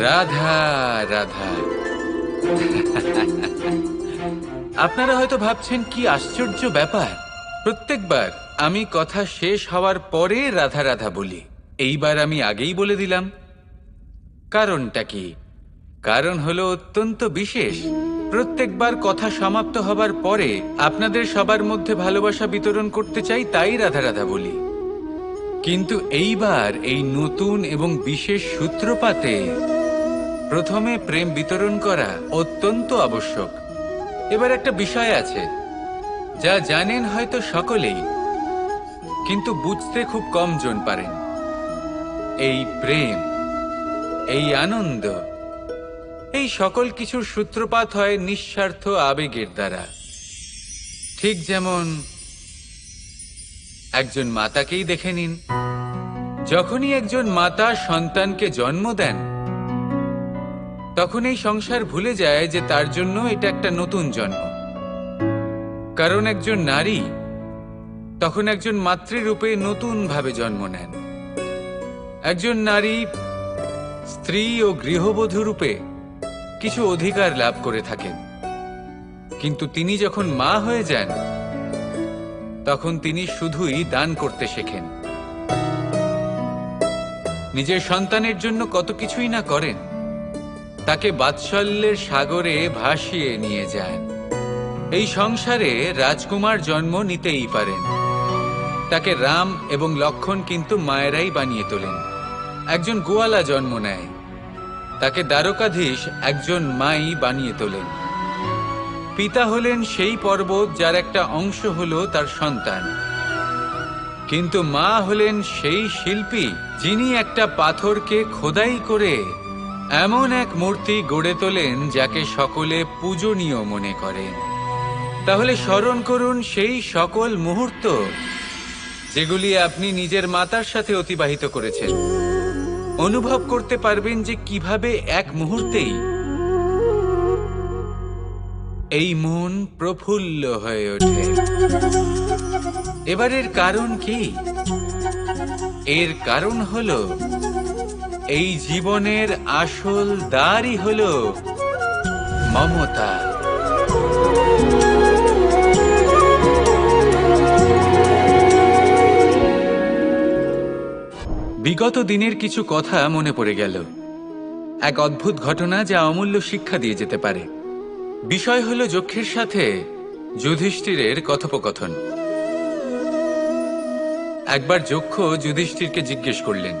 রাধা রাধা। আপনারা হয়তো ভাবছেন কি আশ্চর্য ব্যাপার, প্রত্যেকবার আমি কথা শেষ হওয়ার পরে রাধা রাধা বলি। এইবার আমি আগেই বলে দিলাম। কারণটা কি? কারণ হলো অত্যন্ত বিশেষ। প্রত্যেকবার কথা সমাপ্ত হবার পরে আপনাদের সবার মধ্যে ভালোবাসা বিতরণ করতে চাই, তাই রাধা রাধা বলি। কিন্তু এইবার এই নতুন এবং বিশেষ সূত্রপাতে প্রথমে প্রেম বিতরণ করা অত্যন্ত আবশ্যক। এবার একটা বিষয় আছে যা জানেন হয়তো সকলেই, কিন্তু বুঝতে খুব কম জন পারেন। এই প্রেম, এই আনন্দ, এই সকল কিছুর সূত্রপাত হয় নিঃস্বার্থ আবেগের দ্বারা। ঠিক যেমন একজন মাতাকেই দেখে নিন। যখনই একজন মাতা সন্তানকে জন্ম দেন, তখন এই সংসার ভুলে যায় যে তার জন্য এটা একটা নতুন জন্ম। কারণ একজন নারী তখন একজন মাতৃরূপে নতুন ভাবে জন্ম নেন। একজন নারী স্ত্রী ও গৃহবধূ রূপে কিছু অধিকার লাভ করে থাকেন, কিন্তু তিনি যখন মা হয়ে যান তখন তিনি শুধুই দান করতে শেখেন। নিজের সন্তানের জন্য কত কিছুই না করেন, তাকে বাৎসল্যের সাগরে ভাসিয়ে নিয়ে যান। এই সংসারে রাজকুমার জন্ম নিতেই পারেন, তাকে রাম এবং লক্ষণ কিন্তু মায়েরাই বানিয়ে তোলেন। একজন গোয়ালা জন্ম নেয়, তাকে দ্বারকাধীশ একজন মাই বানিয়ে তোলেন। পিতা হলেন সেই পর্বত যার একটা অংশ হলো তার সন্তান, কিন্তু মা হলেন সেই শিল্পী যিনি একটা পাথরকে খোদাই করে এমন এক মূর্তি গড়ে তোলেন যাকে সকলে পূজনীয় মনে করেন। তাহলে স্মরণ করুন সেই সকল মুহূর্ত যেগুলি আপনি নিজের মাতার সাথে অতিবাহিত করেছেন। অনুভব করতে পারবেন যে কিভাবে এক মুহূর্তেই এই মন প্রফুল্ল হয়ে ওঠে। এবারের কারণ কি? এর কারণ হলো এই জীবনের আসল দ্বারই হলো মমতা। বিগত দিনের কিছু কথা মনে পড়ে গেল। এক অদ্ভুত ঘটনা যা অমূল্য শিক্ষা দিয়ে যেতে পারে। বিষয় হলো যক্ষের সাথে যুধিষ্ঠিরের কথোপকথন। একবার যক্ষ যুধিষ্ঠিরকে জিজ্ঞেস করলেন,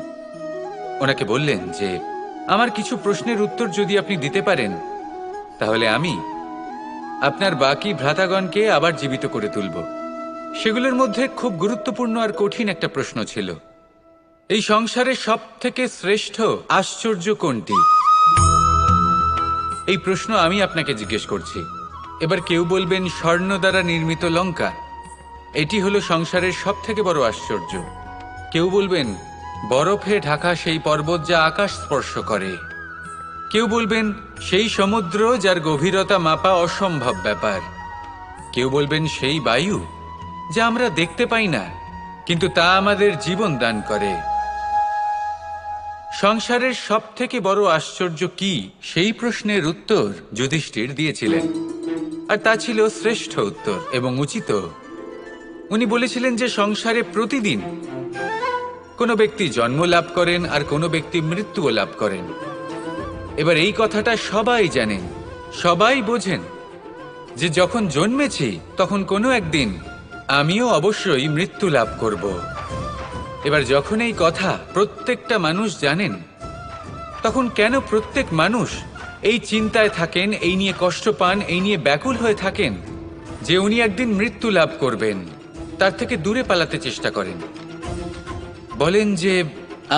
ওনাকে বললেন যে আমার কিছু প্রশ্নের উত্তর যদি আপনি দিতে পারেন তাহলে আমি আপনার বাকি ভ্রাতাগণকে আবার জীবিত করে তুলব। সেগুলোর মধ্যে খুব গুরুত্বপূর্ণ আর কঠিন একটা প্রশ্ন ছিল, এই সংসারে সব থেকে শ্রেষ্ঠ আশ্চর্য কোনটি? এই প্রশ্ন আমি আপনাকে জিজ্ঞেস করছি। এবার কেউ বলবেন স্বর্ণ দ্বারা নির্মিত লঙ্কা, এটি হলো সংসারের সব থেকে বড় আশ্চর্য। কেউ বলবেন বরফে ঢাকা সেই পর্বত যা আকাশ স্পর্শ করে। কেউ বলবেন সেই সমুদ্র যার গভীরতা মাপা অসম্ভব ব্যাপার। কেউ বলবেন সেই বায়ু যা আমরা দেখতে পাই না, কিন্তু তা আমাদের জীবন দান করে। সংসারের সব থেকে বড় আশ্চর্য কি, সেই প্রশ্নের উত্তর যুধিষ্ঠির দিয়েছিলেন, আর তা ছিল শ্রেষ্ঠ উত্তর এবং উচিত। উনি বলেছিলেন যে সংসারে প্রতিদিন কোনো ব্যক্তি জন্ম লাভ করেন আর কোনো ব্যক্তি মৃত্যুও লাভ করেন। এবার এই কথাটা সবাই জানেন, সবাই বোঝেন যে যখন জন্মেছি তখন কোনো একদিন আমিও অবশ্যই মৃত্যু লাভ করব। এবার যখন এই কথা প্রত্যেকটা মানুষ জানেন, তখন কেন প্রত্যেক মানুষ এই চিন্তায় থাকেন, এই নিয়ে কষ্ট পান, এই নিয়ে ব্যাকুল হয়ে থাকেন যে উনি একদিন মৃত্যু লাভ করবেন, তার থেকে দূরে পালাতে চেষ্টা করেন। বলেন যে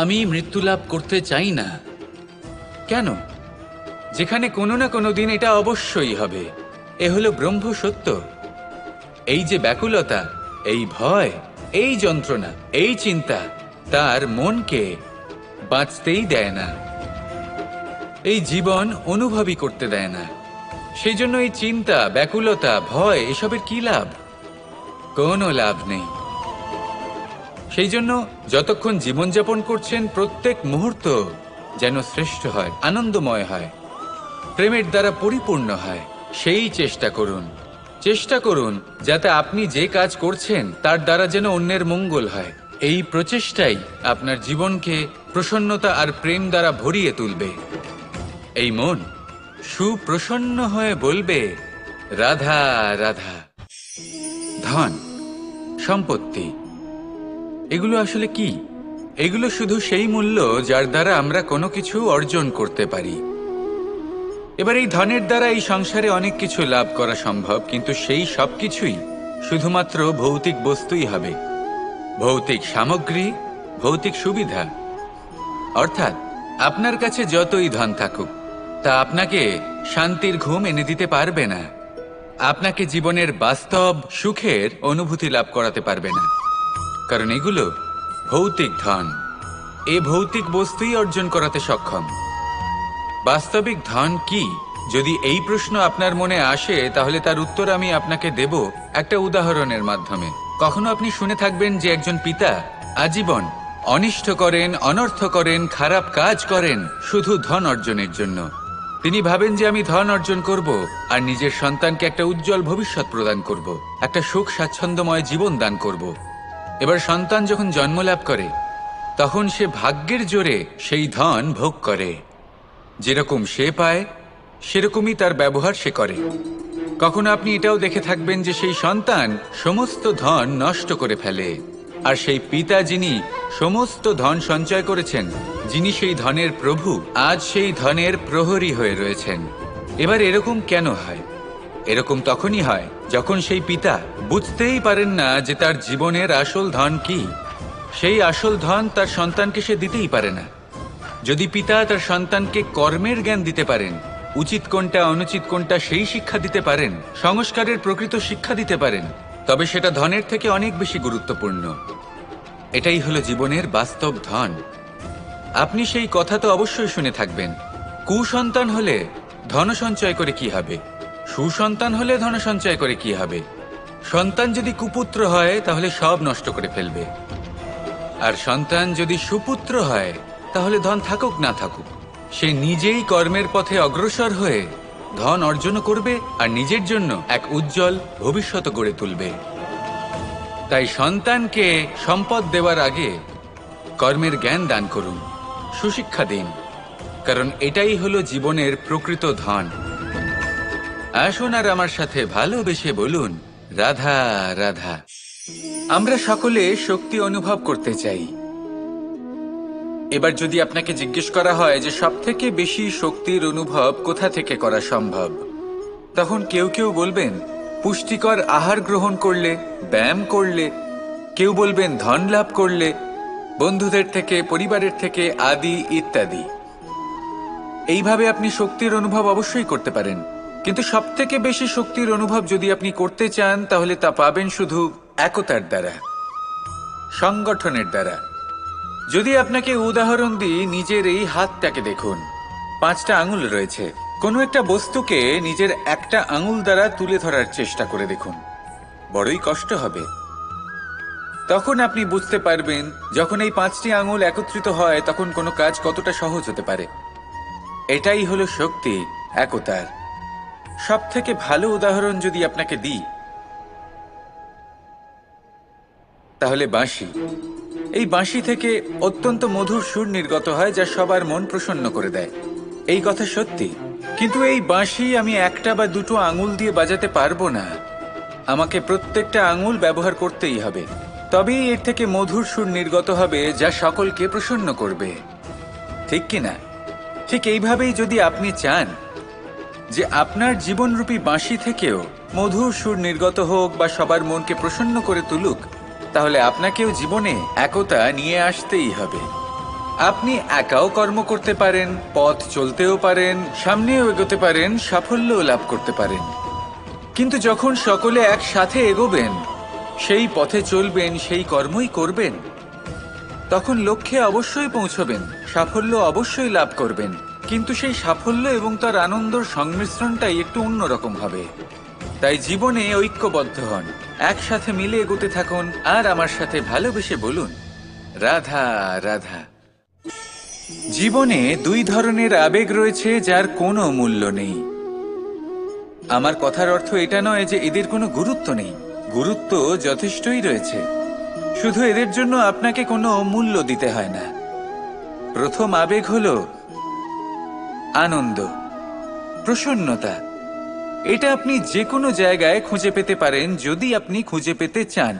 আমি মৃত্যু লাভ করতে চাই না। কেন? যেখানে কোনো না কোনো দিন এটা অবশ্যই হবে। এ হলো ব্রহ্ম সত্য। এই যে ব্যাকুলতা, এই ভয়, এই যন্ত্রণা, এই চিন্তা তার মনকে বাঁচতেই দেয় না, এই জীবন অনুভবই করতে দেয় না। সেই জন্য এই চিন্তা, ব্যাকুলতা, ভয় এসবের কি লাভ? কোনো লাভ নেই। সেই জন্য যতক্ষণ জীবনযাপন করছেন প্রত্যেক মুহূর্ত যেন শ্রেষ্ঠ হয়, আনন্দময় হয়, প্রেমের দ্বারা পরিপূর্ণ হয়, সেই চেষ্টা করুন। চেষ্টা করুন যাতে আপনি যে কাজ করছেন তার দ্বারা যেন অন্যের মঙ্গল হয়। এই প্রচেষ্টাই আপনার জীবনকে প্রসন্নতা আর প্রেম দ্বারা ভরিয়ে তুলবে। এই মন সুপ্রসন্ন হয়ে বলবে, রাধা রাধা। ধন, সম্পত্তি, এগুলো আসলে কি? এগুলো শুধু সেই মূল্য যার দ্বারা আমরা কোনো কিছু অর্জন করতে পারি। এবার এই ধনের দ্বারা এই সংসারে অনেক কিছু লাভ করা সম্ভব, কিন্তু সেই সব কিছুই শুধুমাত্র ভৌতিক বস্তুই হবে, ভৌতিক সামগ্রী, ভৌতিক সুবিধা। অর্থাৎ আপনার কাছে যতই ধন থাকুক তা আপনাকে শান্তির ঘুম এনে দিতে পারবে না, আপনাকে জীবনের বাস্তব সুখের অনুভূতি লাভ করাতে পারবে না, কারণ এগুলো ভৌতিক ধন। এ ভৌতিক বস্তুই অর্জন করাতে সক্ষম। বাস্তবিক ধন কি? যদি এই প্রশ্ন আপনার মনে আসে তাহলে তার উত্তর আমি আপনাকে দেব একটা উদাহরণের মাধ্যমে। কখনো আপনি শুনে থাকবেন যে একজন পিতা আজীবন অনিষ্ট করেন, অনর্থ করেন, খারাপ কাজ করেন শুধু ধন অর্জনের জন্য। তিনি ভাবেন যে আমি ধন অর্জন করব আর নিজের সন্তানকে একটা উজ্জ্বল ভবিষ্যৎ প্রদান করব, একটা সুখ স্বাচ্ছন্দ্যময় জীবন দান করব। এবার সন্তান যখন জন্ম লাভ করে তখন সে ভাগ্যের জোরে সেই ধন ভোগ করে। যেরকম সে পায় সেরকমই তার ব্যবহার সে করে। কখনো আপনি এটাও দেখে থাকবেন যে সেই সন্তান সমস্ত ধন নষ্ট করে ফেলে, আর সেই পিতা যিনি সমস্ত ধন সঞ্চয় করেছেন, যিনি সেই ধনের প্রভু, আজ সেই ধনের প্রহরী হয়ে রয়েছেন। এবার এরকম কেন হয়? এরকম তখনই হয় যখন সেই পিতা বুঝতেই পারেন না যে তার জীবনের আসল ধন কি। সেই আসল ধন তার সন্তানকে সে দিতেই পারে না। যদি পিতা তার সন্তানকে কর্মের জ্ঞান দিতে পারেন, উচিত কোনটা অনুচিত কোনটা সেই শিক্ষা দিতে পারেন, সংস্কারের প্রকৃত শিক্ষা দিতে পারেন, তবে সেটা ধনের থেকে অনেক বেশি গুরুত্বপূর্ণ। এটাই হলো জীবনের বাস্তব ধন। আপনি সেই কথা তো অবশ্যই শুনে থাকবেন, কুসন্তান হলে ধন সঞ্চয় করে কি হবে, সুসন্তান হলে ধন সঞ্চয় করে কি হবে। সন্তান যদি কুপুত্র হয় তাহলে সব নষ্ট করে ফেলবে, আর সন্তান যদি সুপুত্র হয় তাহলে ধন থাকুক না থাকুক সে নিজেই কর্মের পথে অগ্রসর হয়ে ধন অর্জন করবে আর নিজের জন্য এক উজ্জ্বল ভবিষ্যৎ গড়ে তুলবে। তাই সন্তানকে সম্পদ দেওয়ার আগে কর্মের জ্ঞান দান করুন, সুশিক্ষা দিন, কারণ এটাই হলো জীবনের প্রকৃত ধন। আসুন আর আমার সাথে ভালোবেসে বলুন, রাধা রাধা। আমরা সকলে শক্তি অনুভব করতে চাই। এবার যদি আপনাকে জিজ্ঞেস করা হয় যে সবথেকে বেশি শক্তির অনুভব কোথা থেকে করা সম্ভব, তখন কেউ কেউ বলবেন পুষ্টিকর আহার গ্রহণ করলে, ব্যায়াম করলে, কেউ বলবেন ধন লাভ করলে, বন্ধুদের থেকে, পরিবারের থেকে, আদি ইত্যাদি। এইভাবে আপনি শক্তির অনুভব অবশ্যই করতে পারেন, কিন্তু সবথেকে বেশি শক্তির অনুভব যদি আপনি করতে চান তাহলে তা পাবেন শুধু একতার দ্বারা, সংগঠনের দ্বারা। যদি আপনাকে উদাহরণ দিই, নিজের এই হাতটাকে দেখুন, 5টা আঙুল রয়েছে। কোনো একটা বস্তুকে নিজের একটা আঙুল দ্বারা তুলে ধরার চেষ্টা করে দেখুন, বড়ই কষ্ট হবে। তখন আপনি বুঝতে পারবেন যখন এই 5টি আঙুল একত্রিত হয় তখন কোনো কাজ কতটা সহজ হতে পারে। এটাই হলো শক্তি, একতার। সব থেকে ভালো উদাহরণ যদি আপনাকে দিই তাহলে বাঁশি। এই বাঁশি থেকে অত্যন্ত মধুর সুর নির্গত হয় যা সবার মন প্রসন্ন করে দেয়। এই কথা সত্যি, কিন্তু এই বাঁশি আমি একটা বা দুটো আঙুল দিয়ে বাজাতে পারবো না। আমাকে প্রত্যেকটা আঙুল ব্যবহার করতেই হবে, তবেই এর থেকে মধুর সুর নির্গত হবে যা সকলকে প্রসন্ন করবে, ঠিক কিনা? ঠিক এইভাবেই যদি আপনি চান যে আপনার জীবনরূপী বাঁশি থেকেও মধুর সুর নির্গত হোক বা সবার মনকে প্রসন্ন করে তুলুক, তাহলে আপনাকেও জীবনে একতা নিয়ে আসতেই হবে। আপনি একাও কর্ম করতে পারেন, পথ চলতেও পারেন, সামনেও এগোতে পারেন, সাফল্যও লাভ করতে পারেন। কিন্তু যখন সকলে একসাথে এগোবেন, সেই পথে চলবেন, সেই কর্মই করবেন, তখন লক্ষ্যে অবশ্যই পৌঁছবেন, সাফল্য অবশ্যই লাভ করবেন। কিন্তু সেই সাফল্য এবং তার আনন্দর সংমিশ্রণটাই একটু অন্যরকম হবে। তাই জীবনে ঐক্যবদ্ধ হন, একসাথে মিলে এগোতে থাকুন আর আমার সাথে ভালোবেসে বলুন, রাধা রাধা। জীবনে দুই ধরনের আবেগ রয়েছে যার কোনো মূল্য নেই। আমার কথার অর্থ এটা নয় যে এদের কোনো গুরুত্ব নেই, গুরুত্ব যথেষ্টই রয়েছে, শুধু এদের জন্য আপনাকে কোনো মূল্য দিতে হয় না। প্রথম আবেগ হলো আনন্দ, প্রসন্নতা। এটা আপনি যে কোনো জায়গায় খুঁজে পেতে পারেন যদি আপনি খুঁজে পেতে চান।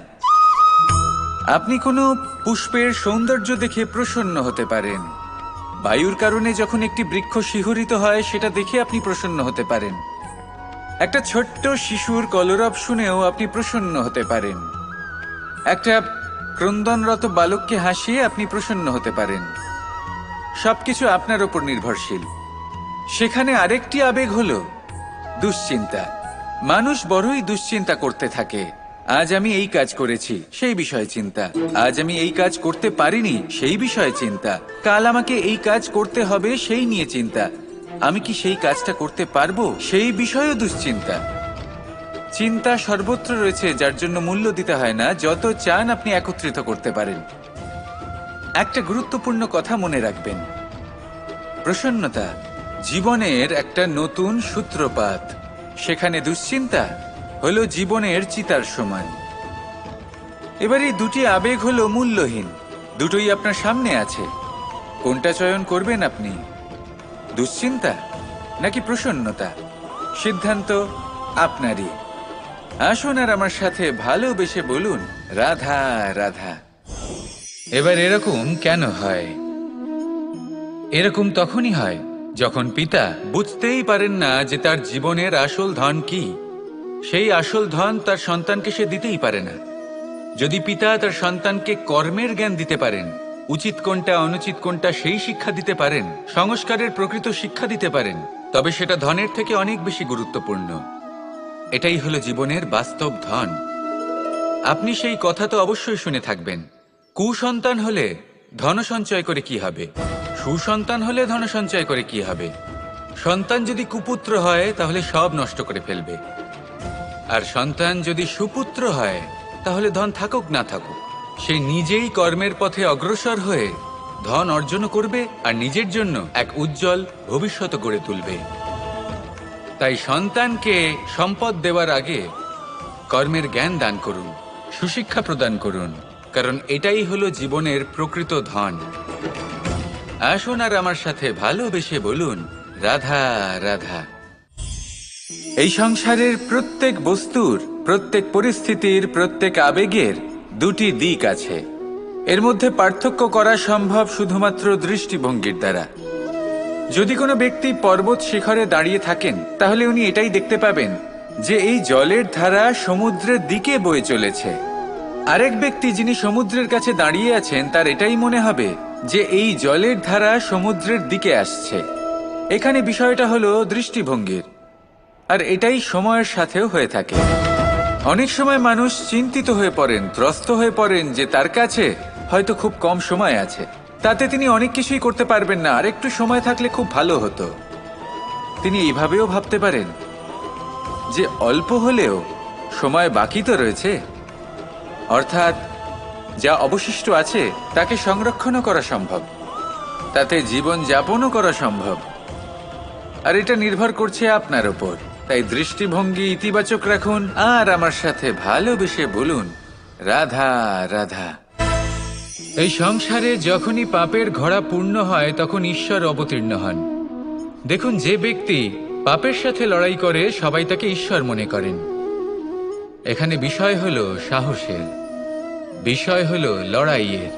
আপনি কোনো পুষ্পের সৌন্দর্য দেখে প্রসন্ন হতে পারেন। বায়ুর কারণে যখন একটি বৃক্ষ শিহরিত হয় সেটা দেখে আপনি প্রসন্ন হতে পারেন। একটা ছোট্ট শিশুর কলরব শুনেও আপনি প্রসন্ন হতে পারেন। একটা ক্রন্দনরত বালককে হাসিয়ে আপনি প্রসন্ন হতে পারেন। সবকিছু আপনার ওপর নির্ভরশীল। সেখানে আরেকটি আবেগ হলো দুশ্চিন্তা। মানুষ বড়ই দুশ্চিন্তা করতে থাকে। আজ আমি এই কাজ করেছি, সেই বিষয়ে চিন্তা। আজ আমি এই কাজ করতে পারিনি, সেই বিষয়ে চিন্তা। কাল আমাকে এই কাজ করতে হবে, সেই নিয়ে চিন্তা। আমি কি সেই কাজটা করতে পারবো, সেই বিষয়েও দুশ্চিন্তা। চিন্তা সর্বত্র রয়েছে, যার জন্য মূল্য দিতে হয় না। যত চান আপনি একত্রিত করতে পারেন। একটা গুরুত্বপূর্ণ কথা মনে রাখবেন, প্রসন্নতা জীবনের একটা নতুন সূত্রপাত। সেখানে দুশ্চিন্তা হলো জীবনের চিতার সমান। এবার এই দুটি আবেগ হলো মূল্যহীন, দুটোই আপনার সামনে আছে। কোনটা চয়ন করবেন আপনি, দুশ্চিন্তা নাকি প্রসন্নতা? সিদ্ধান্ত আপনারই। আসুন আর আমার সাথে ভালোবেসে বলুন, রাধা রাধা। এবার এরকম কেন হয়? এরকম তখনই হয় যখন পিতা বুঝতেই পারেন না যে তার জীবনের আসল ধন কি। সেই আসল ধন তার সন্তানকে সে দিতেই পারে না। যদি পিতা তার সন্তানকে কর্মের জ্ঞান দিতে পারেন, উচিত কোনটা অনুচিত কোনটা সেই শিক্ষা দিতে পারেন, সংস্কারের প্রকৃত শিক্ষা দিতে পারেন, তবে সেটা ধনের থেকে অনেক বেশি গুরুত্বপূর্ণ। এটাই হলো জীবনের বাস্তব ধন। আপনি সেই কথা তো অবশ্যই শুনে থাকবেন, কুসন্তান হলে ধন সঞ্চয় করে কি হবে, সুসন্তান হলে ধন সঞ্চয় করে কি হবে। সন্তান যদি কুপুত্র হয় তাহলে সব নষ্ট করে ফেলবে, আর সন্তান যদি সুপুত্র হয় তাহলে ধন থাকুক না থাকুক সে নিজেই কর্মের পথে অগ্রসর হয়ে ধন অর্জন করবে আর নিজের জন্য এক উজ্জ্বল ভবিষ্যৎ গড়ে তুলবে। তাই সন্তানকে সম্পদ দেওয়ার আগে কর্মের জ্ঞান দান করুন, সুশিক্ষা প্রদান করুন, কারণ এটাই হলো জীবনের প্রকৃত ধন। আসুন আর আমার সাথে ভালোবেসে বলুন, রাধা রাধা। এই সংসারের প্রত্যেক বস্তুর, প্রত্যেক পরিস্থিতির, প্রত্যেক আবেগের দুটি দিক আছে। এর মধ্যে পার্থক্য করা সম্ভব শুধুমাত্র দৃষ্টিভঙ্গির দ্বারা। যদি কোনো ব্যক্তি পর্বত শিখরে দাঁড়িয়ে থাকেন তাহলে উনি এটাই দেখতে পাবেন যে এই জলের ধারা সমুদ্রের দিকে বয়ে চলেছে। আরেক ব্যক্তি যিনি সমুদ্রের কাছে দাঁড়িয়ে আছেন তার এটাই মনে হবে যে এই জলের ধারা সমুদ্রের দিকে আসছে। এখানে বিষয়টা হলো দৃষ্টিভঙ্গির, আর এটাই সময়ের সাথেও হয়ে থাকে। অনেক সময় মানুষ চিন্তিত হয়ে পড়েন, ত্রস্ত হয়ে পড়েন যে তার কাছে হয়তো খুব কম সময় আছে, তাতে তিনি অনেক কিছুই করতে পারবেন না, আর একটু সময় থাকলে খুব ভালো হতো। তিনি এইভাবেও ভাবতে পারেন যে অল্প হলেও সময় বাকি তো রয়েছে, অর্থাৎ যা অবশিষ্ট আছে তাকে সংরক্ষণও করা সম্ভব, তাতে জীবন যাপনও করা সম্ভব। আর এটা নির্ভর করছে আপনার ওপর। তাই দৃষ্টিভঙ্গি ইতিবাচক রাখুন আর আমার সাথে ভালোবেসে বলুন, রাধা রাধা। এই সংসারে যখনই পাপের ঘোড়া পূর্ণ হয় তখন ঈশ্বর অবতীর্ণ হন। দেখুন, যে ব্যক্তি পাপের সাথে লড়াই করে সবাই তাকে ঈশ্বর মনে করেন। এখানে বিষয় হলো সাহসের, বিষয় হলো লড়াইয়ের।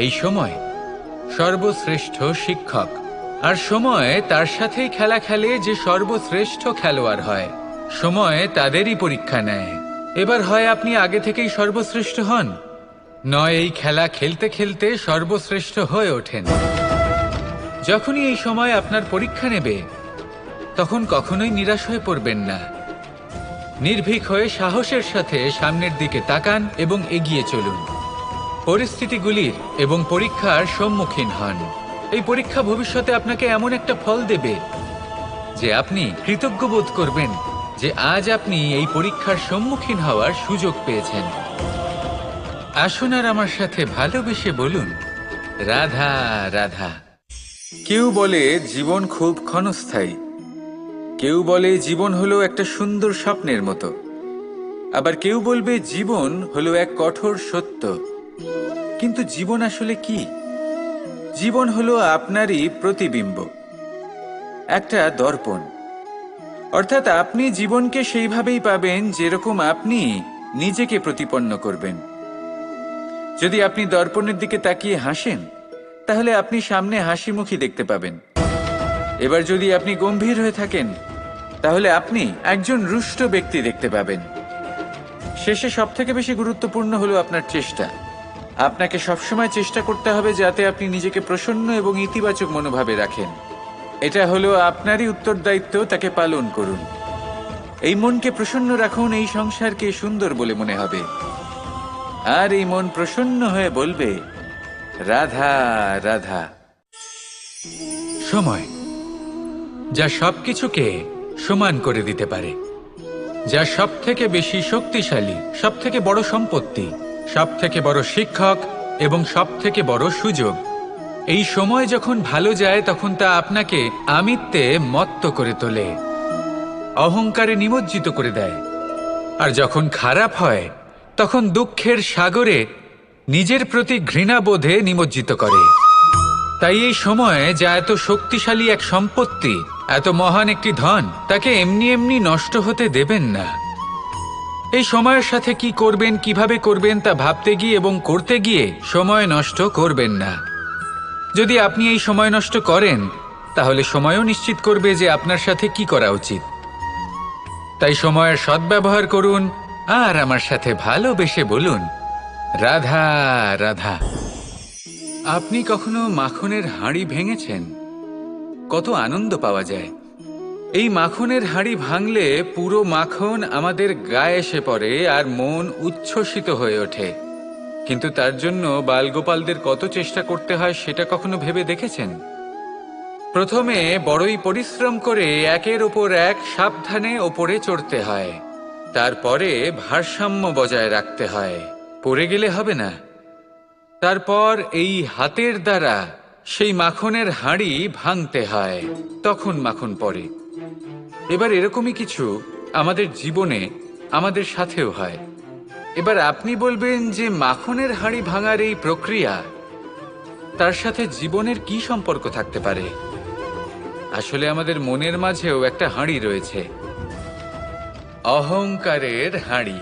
এই সময় সর্বশ্রেষ্ঠ শিক্ষক, আর সময় তার সাথেই খেলা খেলে যে সর্বশ্রেষ্ঠ খেলোয়াড় হয়। সময় তাদেরই পরীক্ষা নেয়। এবার হয় আপনি আগে থেকেই সর্বশ্রেষ্ঠ হন, নয় এই খেলা খেলতে খেলতে সর্বশ্রেষ্ঠ হয়ে ওঠেন। যখনই এই সময় আপনার পরীক্ষা নেবে তখন কখনোই নিরাশ হয়ে পড়বেন না। নির্ভীক হয়ে সাহসের সাথে সামনের দিকে তাকান এবং এগিয়ে চলুন। পরিস্থিতিগুলির এবং পরীক্ষার সম্মুখীন হন। এই পরীক্ষা ভবিষ্যতে আপনাকে এমন একটা ফল দেবে যে আপনি কৃতজ্ঞ বোধ করবেন যে আজ আপনি এই পরীক্ষার সম্মুখীন হওয়ার সুযোগ পেয়েছেন। আসুন আর আমার সাথে ভালোবেসে বলুন, রাধা রাধা। কেউ বলে জীবন খুব ক্ষণস্থায়ী, কেউ বলে জীবন হলো একটা সুন্দর স্বপ্নের মতো, আবার কেউ বলবে জীবন হলো এক কঠোর সত্য। কিন্তু জীবন আসলে কি? জীবন হলো আপনারই প্রতিবিম্ব, একটা দর্পণ। অর্থাৎ আপনি জীবনকে সেইভাবেই পাবেন যেরকম আপনি নিজেকে প্রতিপন্ন করবেন। যদি আপনি দর্পণের দিকে তাকিয়ে হাসেন, তাহলে আপনি সামনে হাসি মুখী দেখতে পাবেন। এবার যদি আপনি গম্ভীর হয়ে থাকেন, তাহলে আপনি একজন রুষ্ট ব্যক্তি দেখতে পাবেন। শেষে সবথেকে বেশি গুরুত্বপূর্ণ হলো আপনার চেষ্টা। আপনাকে সবসময় চেষ্টা করতে হবে যাতে আপনি নিজেকে প্রসন্ন এবং ইতিবাচক মনোভাবে রাখেন। এটা হলো আপনারই উত্তরদায়িত্ব, তাকে পালন করুন। এই মনকে প্রসন্ন রাখুন, এই সংসারকে সুন্দর বলে মনে হবে। আর এই মন প্রসন্ন হয়ে বলবে, রাধা রাধা। সময়, যা সবকিছুকে সমান করে দিতে পারে, যা সব থেকে বেশি শক্তিশালী, সব থেকে বড় সম্পত্তি, সব থেকে বড় শিক্ষক এবং সব থেকে বড় সুযোগ। এই সময় যখন ভালো যায় তখন তা আপনাকে আমিত্বে মত্ত করে তোলে, অহংকারে নিমজ্জিত করে দেয়। আর যখন খারাপ হয় তখন দুঃখের সাগরে নিজের প্রতি ঘৃণাবোধে নিমজ্জিত করে। তাই এই সময়, যা এত শক্তিশালী এক সম্পত্তি, এত মহান একটি ধন, তাকে এমনি এমনি নষ্ট হতে দেবেন না। এই সময়ের সাথে কি করবেন, কিভাবে করবেন তা ভাবতে গিয়ে এবং করতে গিয়ে সময় নষ্ট করবেন না। যদি আপনি এই সময় নষ্ট করেন, তাহলে সময়ও নিশ্চিত করবে যে আপনার সাথে কি করা উচিত। তাই সময়ের সদ্ব্যবহার করুন আর আমার সাথে ভালোবেসে বলুন, রাধা রাধা। আপনি কখনো মাখনের হাঁড়ি ভেঙেছেন? কত আনন্দ পাওয়া যায়। এই মাখনের হাঁড়ি ভাঙলে পুরো মাখন আমাদের গায়ে এসে পড়ে আর মন উচ্ছ্বসিত হয়ে ওঠে। কিন্তু তার জন্য বালগোপালদের কত চেষ্টা করতে হয় সেটা কখনো ভেবে দেখেছেন? প্রথমে বড়ই পরিশ্রম করে একের ওপর এক সাবধানে ওপরে চড়তে হয়, তারপরে ভারসাম্য বজায় রাখতে হয়, পড়ে গেলে হবে না। তারপর এই হাতের দ্বারা সেই মাখনের হাঁড়ি ভাঙতে হয়, তখন মাখন পড়ে। এবার এরকমই কিছু আমাদের জীবনে আমাদের সাথেও হয়। এবার আপনি বলবেন যে মাখনের হাঁড়ি ভাঙার এই প্রক্রিয়া, তার সাথে জীবনের কি সম্পর্ক থাকতে পারে? আসলে আমাদের মনের মাঝেও একটা হাঁড়ি রয়েছে, অহংকারের হাঁড়ি।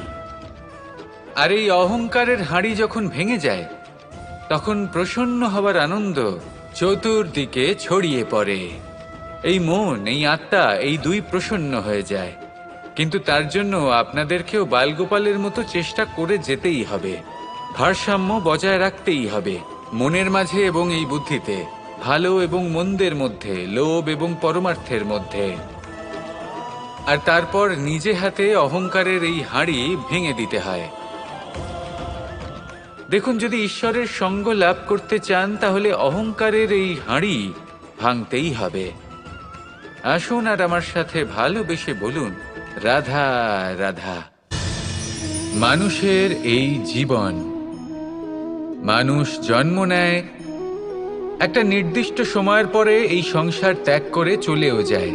আর এই অহংকারের হাঁড়ি যখন ভেঙে যায়, তখন প্রসন্ন হবার আনন্দ চতুর্দিকে ছড়িয়ে পড়ে। এই মন, এই আত্মা, এই দুই প্রসন্ন হয়ে যায়। কিন্তু তার জন্য আপনাদেরকেও বালগোপালের মতো চেষ্টা করে যেতেই হবে, ভারসাম্য বজায় রাখতেই হবে মনের মাঝে এবং এই বুদ্ধিতে, ভালো এবং মন্দের মধ্যে, লোভ এবং পরমার্থের মধ্যে। আর তারপর নিজে হাতে অহংকারের এই হাঁড়ি ভেঙে দিতে হয়। দেখুন, যদি ঈশ্বরের সঙ্গ লাভ করতে চান, তাহলে অহংকারের এই হাঁড়ি ভাঙতেই হবে। আসুন আর আমার সাথে ভালোবেসে বলুন, রাধা রাধা। মানুষের এই জীবন, মানুষ জন্ম নেয়, একটা নির্দিষ্ট সময়ের পরে এই সংসার ত্যাগ করে চলেও যায়।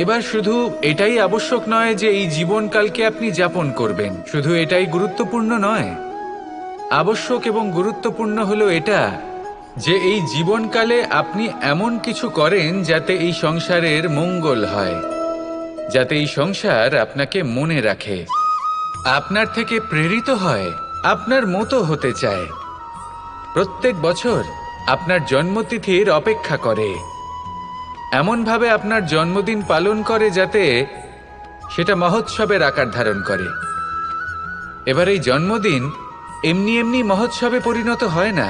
এবার শুধু এটাই আবশ্যক নয় যে এই জীবনকালকে আপনি যাপন করবেন, শুধু এটাই গুরুত্বপূর্ণ নয়। আবশ্যক এবং গুরুত্বপূর্ণ হলো এটা যে এই জীবনকালে আপনি এমন কিছু করেন যাতে এই সংসারের মঙ্গল হয়, যাতে এই সংসার আপনাকে মনে রাখে, আপনার থেকে প্রেরিত হয়, আপনার মতো হতে চায়, প্রত্যেক বছর আপনার জন্মতিথির অপেক্ষা করে, এমনভাবে আপনার জন্মদিন পালন করে যাতে সেটা মহোৎসবের আকার ধারণ করে। এবার এই জন্মদিন এমনি এমনি মহোৎসবে পরিণত হয় না।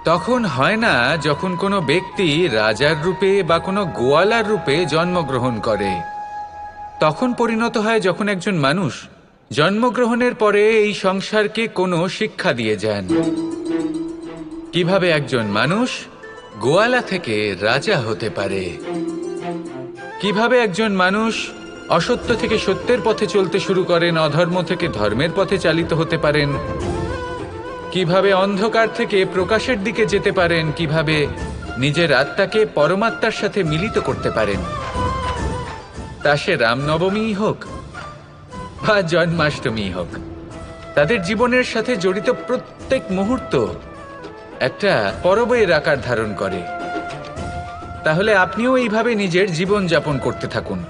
তখন হয় না যখন কোনো ব্যক্তি রাজার রূপে বা কোনো গোয়ালার রূপে জন্মগ্রহণ করে। তখন পরিণত হয় যখন একজন মানুষ জন্মগ্রহণের পরে এই সংসারকে কোনো শিক্ষা দিয়ে যান, কিভাবে একজন মানুষ গোয়ালা থেকে রাজা হতে পারে, কিভাবে একজন মানুষ অসত্য থেকে সত্যের পথে চলতে শুরু করেন, অধর্ম থেকে ধর্মের পথে চালিত হতে পারেন, কিভাবে অন্ধকার থেকে প্রকাশের দিকে যেতে পারেন, কিভাবে নিজের আত্মাকে পরমাত্মার সাথে মিলিত করতে পারেন। তা সে রামনবমী হোক বা জন্মাষ্টমী হোক, তাদের জীবনের সাথে জড়িত প্রত্যেক মুহূর্ত একটা পরবের আকার ধারণ করে। তাহলে আপনিও এইভাবে নিজের জীবন যাপন করতে থাকুন।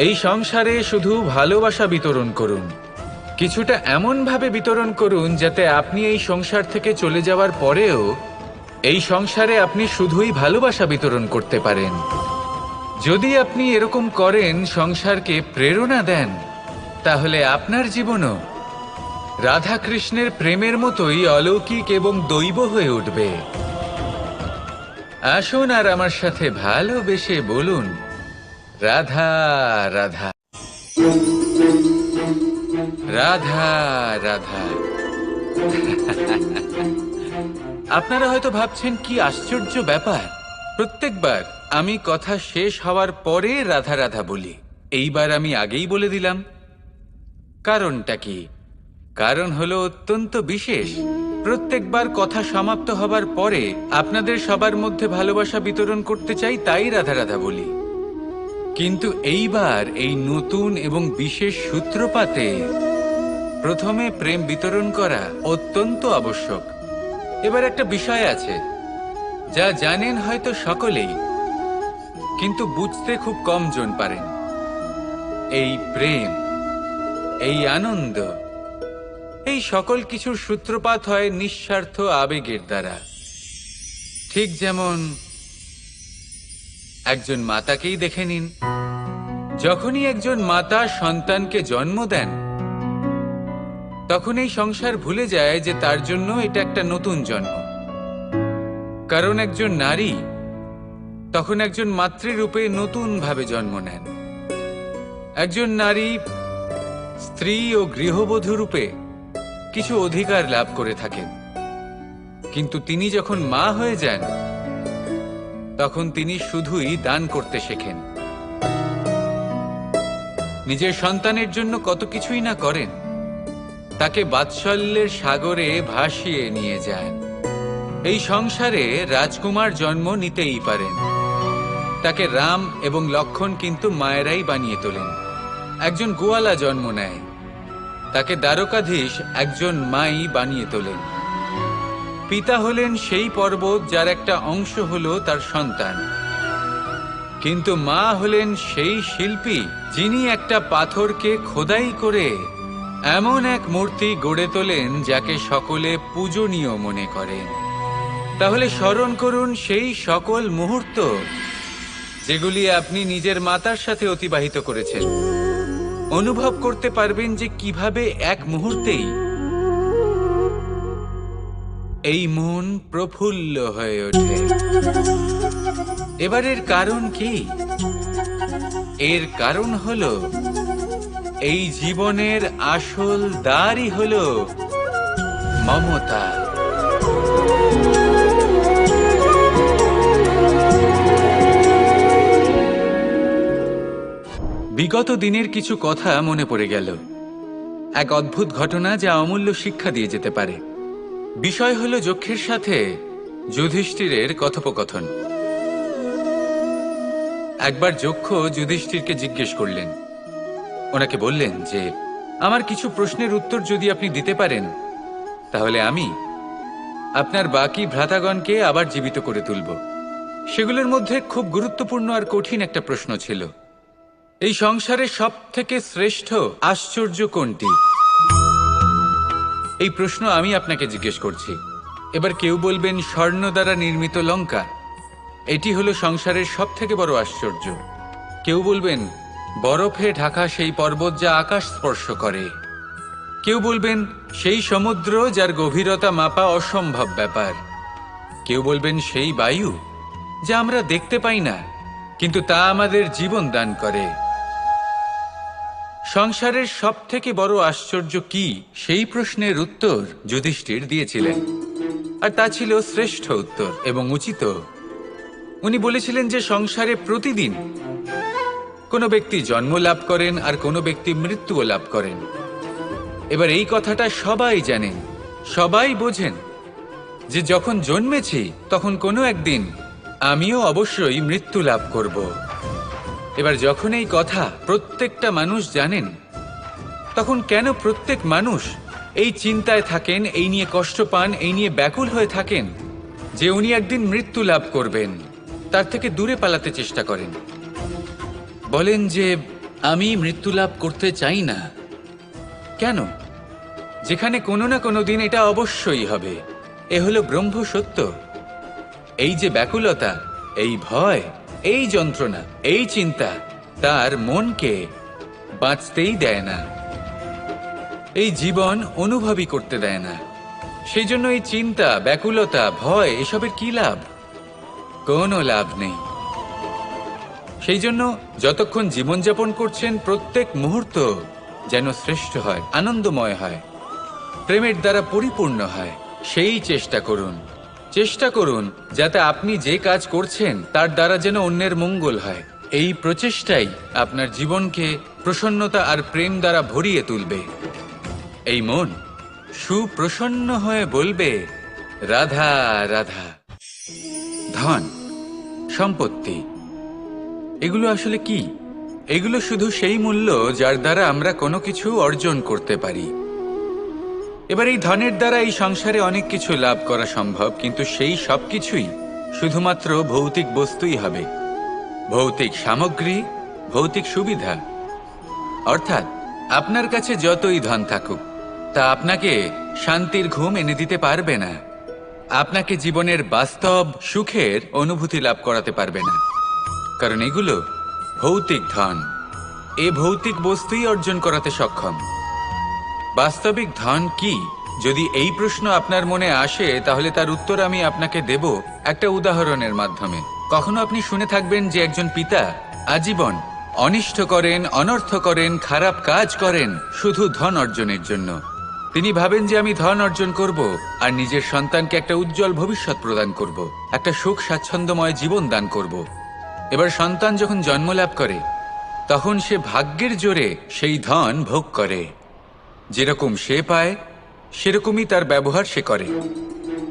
এই সংসারে শুধু ভালোবাসা বিতরণ করুন, কিছুটা এমনভাবে বিতরণ করুন যাতে আপনি এই সংসার থেকে চলে যাওয়ার পরেও এই সংসারে আপনি শুধুই ভালোবাসা বিতরণ করতে পারেন। যদি আপনি এরকম করেন, সংসারকে প্রেরণা দেন, তাহলে আপনার জীবনও রাধা কৃষ্ণের প্রেমের মতোই অলৌকিক এবং দৈব হয়ে উঠবে। আসুন আর আমার সাথে ভালোবেসে বলুন, রাধা রাধা, রাধা রাধা। আপনারা হয়তো ভাবছেন কি আশ্চর্য ব্যাপার, প্রত্যেকবার আমি কথা শেষ হওয়ার পরে রাধা রাধা বলি। এইবার আমি আগেই বলে দিলাম। কারণটা কি? কারণ হলো অত্যন্ত বিশেষ। প্রত্যেকবার কথা সমাপ্ত হবার পরে আপনাদের সবার মধ্যে ভালোবাসা বিতরণ করতে চাই, তাই রাধা রাধা বলি। কিন্তু এইবার এই নতুন এবং বিশেষ সূত্রপাতে প্রথমে প্রেম বিতরণ করা অত্যন্ত আবশ্যক। এবার একটা বিষয় আছে যা জানেন হয়তো সকলেই, কিন্তু বুঝতে খুব কম জন পারেন। এই প্রেম, এই আনন্দ, এই সকল কিছুর সূত্রপাত হয় নিঃস্বার্থ আবেগের দ্বারা। ঠিক যেমন একজন মাতাকেই দেখে নিন। যখনই একজন মাতা সন্তানকে জন্ম দেন, তখন এই সংসার ভুলে যায় যে তার জন্য এটা একটা নতুন জন্ম। কারণ একজন নারী তখন একজন মাতৃরূপে নতুনভাবে জন্ম নেন। একজন নারী স্ত্রী ও গৃহবধূ রূপে কিছু অধিকার লাভ করে থাকেন, কিন্তু তিনি যখন মা হয়ে যান, তখন তিনি শুধুই দান করতে শেখেন। নিজের সন্তানের জন্য কত কিছুই না করেন, তাকে বাৎসল্যের সাগরে ভাসিয়ে নিয়ে যান। এই সংসারে রাজকুমার জন্ম নিতেই পারেন, তাকে রাম এবং লক্ষণ কিন্তু মায়েরাই বানিয়ে তোলেন। একজন গোয়ালা জন্ম নেয়, তাকে দ্বারকাধীশ একজন মাই বানিয়ে তোলেন। পিতা হলেন সেই পর্বত যার একটা অংশ হলো তার সন্তান, কিন্তু মা হলেন সেই শিল্পী যিনি একটা পাথরকে খোদাই করে এমন এক মূর্তি গড়ে তোলেন যাকে সকলে পূজনীয় মনে করেন। তাহলে স্মরণ করুন সেই সকল মুহূর্ত যেগুলি আপনি নিজের মাতার সাথে অতিবাহিত করেছেন। অনুভব করতে পারবেন যে কিভাবে এক মুহূর্তেই এই মন প্রফুল্ল হয়ে ওঠে। এবারের কারণ কি? এর কারণ হলো এই জীবনের আসল দ্বারই হলো মমতা। বিগত দিনের কিছু কথা মনে পড়ে গেল। এক অদ্ভুত ঘটনা যা অমূল্য শিক্ষা দিয়ে যেতে পারে। বিষয় হলো যক্ষের সাথে যুধিষ্ঠিরের কথোপকথন। একবার যক্ষ যুধিষ্ঠিরকে জিজ্ঞেস করলেন, ওনাকে বললেন যে আমার কিছু প্রশ্নের উত্তর যদি আপনি দিতে পারেন, তাহলে আমি আপনার বাকি ভ্রাতাগণকে আবার জীবিত করে তুলব। সেগুলোর মধ্যে খুব গুরুত্বপূর্ণ আর কঠিন একটা প্রশ্ন ছিল, এই সংসারে সব থেকে শ্রেষ্ঠ আশ্চর্য কোনটি? এই প্রশ্ন আমি আপনাকে জিজ্ঞেস করছি। এবার কেউ বলবেন স্বর্ণ দ্বারা নির্মিত লঙ্কা, এটি হলো সংসারের সব থেকে বড় আশ্চর্য। কেউ বলবেন বরফে ঢাকা সেই পর্বত যা আকাশ স্পর্শ করে। কেউ বলবেন সেই সমুদ্র যার গভীরতা মাপা অসম্ভব ব্যাপার। কেউ বলবেন সেই বায়ু যা আমরা দেখতে পাই না, কিন্তু তা আমাদের জীবন দান করে। সংসারের সব থেকে বড় আশ্চর্য কি, সেই প্রশ্নের উত্তর যুধিষ্ঠির দিয়েছিলেন, আর তা ছিল শ্রেষ্ঠ উত্তর এবং উচিত। উনি বলেছিলেন যে সংসারে প্রতিদিন কোনো ব্যক্তি জন্ম লাভ করেন আর কোনো ব্যক্তি মৃত্যুও লাভ করেন। এবার এই কথাটা সবাই জানেন, সবাই বোঝেন যে যখন জন্মেছি তখন কোনো একদিন আমিও অবশ্যই মৃত্যু লাভ করব। এবার যখন এই কথা প্রত্যেকটা মানুষ জানেন, তখন কেন প্রত্যেক মানুষ এই চিন্তায় থাকেন, এই নিয়ে কষ্ট পান, এই নিয়ে ব্যাকুল হয়ে থাকেন যে উনি একদিন মৃত্যু লাভ করবেন, তার থেকে দূরে পালাতে চেষ্টা করেন। বলেন যে আমি মৃত্যু লাভ করতে চাই না। কেন? যেখানে কোনো না কোনো দিন এটা অবশ্যই হবে। এ হলো ব্রহ্ম সত্য। এই যে ব্যাকুলতা, এই ভয়, এই যন্ত্রণা, এই চিন্তা তার মনকে বাঁচতেই দেয় না, এই জীবন অনুভবই করতে দেয় না। সেই জন্য এই চিন্তা, ব্যাকুলতা, ভয় এসবের কি লাভ? কোনো লাভ নেই। সেই জন্য যতক্ষণ জীবনযাপন করছেন প্রত্যেক মুহূর্ত যেন শ্রেষ্ঠ হয়, আনন্দময় হয়, প্রেমের দ্বারা পরিপূর্ণ হয়, সেই চেষ্টা করুন। চেষ্টা করুন যাতে আপনি যে কাজ করছেন তার দ্বারা যেন অন্যের মঙ্গল হয়। এই প্রচেষ্টাই আপনার জীবনকে প্রসন্নতা আর প্রেম দ্বারা ভরিয়ে তুলবে। এই মন সুপ্রসন্ন হয়ে বলবে, রাধা রাধা। ধন, সম্পত্তি, এগুলো আসলে কি? এগুলো শুধু সেই মূল্য যার দ্বারা আমরা কোনো কিছু অর্জন করতে পারি। এবার এই ধনের দ্বারা এই সংসারে অনেক কিছু লাভ করা সম্ভব, কিন্তু সেই সব কিছুই শুধুমাত্র ভৌতিক বস্তুই হবে, ভৌতিক সামগ্রী, ভৌতিক সুবিধা। অর্থাৎ আপনার কাছে যতই ধন থাকুক তা আপনাকে শান্তির ঘুম এনে দিতে পারবে না, আপনাকে জীবনের বাস্তব সুখের অনুভূতি লাভ করাতে পারবে না, কারণ এগুলো ভৌতিক ধন। এ ভৌতিক বস্তুই অর্জন করাতে সক্ষম। বাস্তবিক ধন কি? যদি এই প্রশ্ন আপনার মনে আসে তাহলে তার উত্তর আমি আপনাকে দেব একটা উদাহরণের মাধ্যমে। কখনো আপনি শুনে থাকবেন যে একজন পিতা আজীবন অনিষ্ট করেন, অনর্থ করেন, খারাপ কাজ করেন শুধু ধন অর্জনের জন্য। তিনি ভাবেন যে আমি ধন অর্জন করব আর নিজের সন্তানকে একটা উজ্জ্বল ভবিষ্যৎ প্রদান করব, একটা সুখ স্বাচ্ছন্দ্যময় জীবন দান করব। এবার সন্তান যখন জন্ম লাভ করে তখন সে ভাগ্যের জোরে সেই ধন ভোগ করে। যেরকম সে পায় সেরকমই তার ব্যবহার সে করে।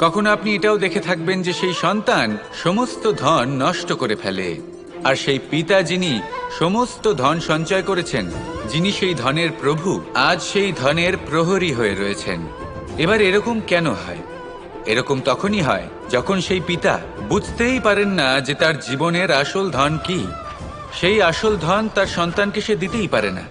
কখনো আপনি এটাও দেখে থাকবেন যে সেই সন্তান সমস্ত ধন নষ্ট করে ফেলে, আর সেই পিতা যিনি সমস্ত ধন সঞ্চয় করেছেন, যিনি সেই ধনের প্রভু, আজ সেই ধনের প্রহরী হয়ে রয়েছেন। এবার এরকম কেন হয়? এরকম তখনই হয় যখন সেই পিতা বুঝতেই পারেন না যে তার জীবনের আসল ধন কি। সেই আসল ধন তার সন্তানকে সে দিতেই পারে না।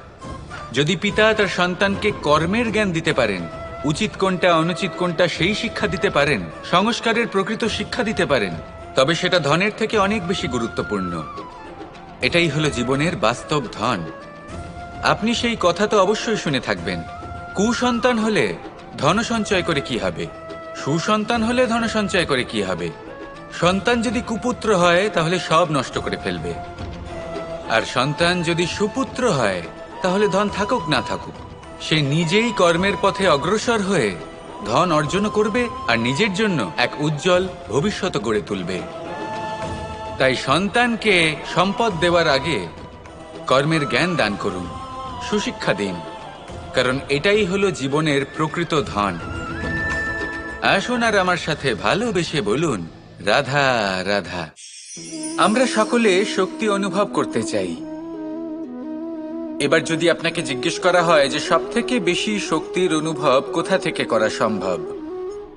যদি পিতা তার সন্তানকে কর্মের জ্ঞান দিতে পারেন, উচিত কোনটা অনুচিত কোনটা সেই শিক্ষা দিতে পারেন, সংস্কারের প্রকৃত শিক্ষা দিতে পারেন, তবে সেটা ধনের থেকে অনেক বেশি গুরুত্বপূর্ণ। এটাই হলো জীবনের বাস্তব ধন। আপনি সেই কথা তো অবশ্যই শুনে থাকবেন, কুসন্তান হলে ধন সঞ্চয় করে কি হবে, সুসন্তান হলে ধন সঞ্চয় করে কি হবে। সন্তান যদি কুপুত্র হয় তাহলে সব নষ্ট করে ফেলবে, আর সন্তান যদি সুপুত্র হয় তাহলে ধন থাকুক না থাকুক সে নিজেই কর্মের পথে অগ্রসর হয়ে ধন অর্জন করবে আর নিজের জন্য এক উজ্জ্বল ভবিষ্যৎ গড়ে তুলবে। তাই সন্তানকে সম্পদ দেওয়ার আগে কর্মের জ্ঞান দান করুন, সুশিক্ষা দিন, কারণ এটাই হলো জীবনের প্রকৃত ধন। আসুন আর আমার সাথে ভালোবেসে বলুন, রাধা রাধা। আমরা সকলে শক্তি অনুভব করতে চাই। এবার যদি আপনাকে জিজ্ঞেস করা হয় যে সবথেকে বেশি শক্তির অনুভব কোথা থেকে করা সম্ভব,